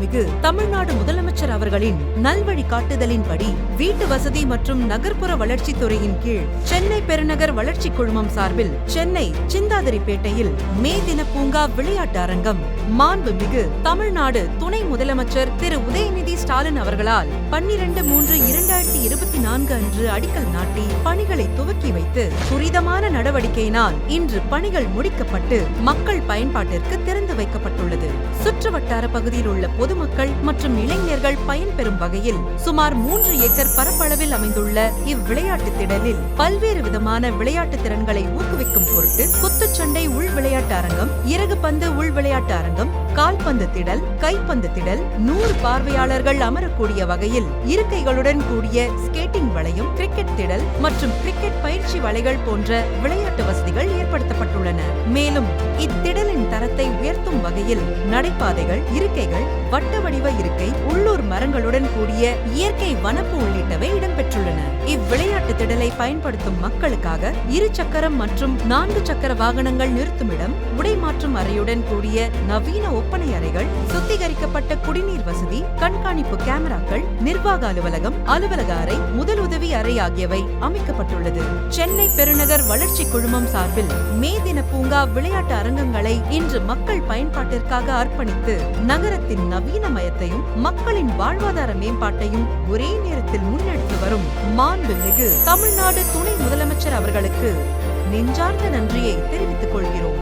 மாண்புமிகு தமிழ்நாடு முதலமைச்சர் அவர்களின் நல்வழி காட்டுதலின்படி வீட்டு வசதி மற்றும் நகர்ப்புற வளர்ச்சித் துறையின் கீழ் சென்னை பெருநகர் வளர்ச்சி குழுமம் சார்பில் சென்னை சிந்தாதிரிப்பேட்டையில் மே தின பூங்கா விளையாட்டு அரங்கம் மாண்புமிகு தமிழ்நாடு துணை முதலமைச்சர் திரு உதயநிதி ஸ்டாலின் அவர்களால் 12/3/2024 அன்று அடிக்கல் நாட்டி பணிகளை துவக்கி வைத்து துரிதமான நடவடிக்கையினால் இன்று பணிகள் முடிக்கப்பட்டு மக்கள் பயன்பாட்டிற்கு திறந்து வைக்கப்பட்டுள்ளது. சுற்றுவட்டார பகுதியில் உள்ள பொதுமக்கள் மற்றும் இளைஞர்கள் பயன்பெறும் வகையில் சுமார் 3 ஏக்கர் பரப்பளவில் அமைந்துள்ள இவ்விளையாட்டு திடலில் பல்வேறு விதமான விளையாட்டு திறன்களை ஊக்குவிக்கும் பொருட்டு குத்துச்சண்டை உள் விளையாட்டு அரங்கம், இறகு பந்து உள் விளையாட்டு அரங்கம், கால்பந்து திடல், கைப்பந்து திடல், 100 பார்வையாளர்கள் அமரக்கூடிய வகையில் இருக்கைகளுடன் கூடிய ஸ்கேட்டிங் வளையம், கிரிக்கெட் திடல் மற்றும் கிரிக்கெட் பயிற்சி வலைகள் போன்ற விளையாட்டு வசதிகள் ஏற்படுத்தப்பட்டுள்ளன. மேலும் இத்திடலின் தரத்தை உயர்த்தும் வகையில் நடைபாதைகள், இருக்கைகள், வட்ட வடிவ இருக்கை, உள்ளூர் மரங்களுடன் கூடிய இயற்கை வனப்பு உள்ளிட்டவை இடம்பெற்றுள்ளன. இவ்விளையாட்டு திடலை பயன்படுத்தும் மக்களுக்காக 2 சக்கரம் மற்றும் 4 சக்கர வாகனங்கள் நிறுத்துமிடம், உடை மாற்றும் அறையுடன் கூடிய நவீன ஒப்பனை அறைகள், சுத்திகரிக்கப்பட்ட குடிநீர் வசதி, கண்காணிப்பு கேமராக்கள், நிர்வாக அலுவலகம், அலுவலக அறை, முதலுதவி அறை ஆகியவை அமைக்கப்பட்டுள்ளது. சென்னை பெருநகர் வளர்ச்சி குழுமம் சார்பில் மே தின பூங்கா விளையாட்டு அரங்கங்களை இன்று மக்கள் பயன்பாட்டிற்காக அர்ப்பணித்து நகரத்தின் நவீனமயத்தையும் மக்களின் வாழ்வாதார மேம்பாட்டையும் ஒரே நேரத்தில் முன்னெடுத்து வரும் மாண்புமிகு தமிழ்நாடு துணை முதலமைச்சர் அவர்களுக்கு நெஞ்சார்ந்த நன்றியை தெரிவித்துக் கொள்கிறோம்.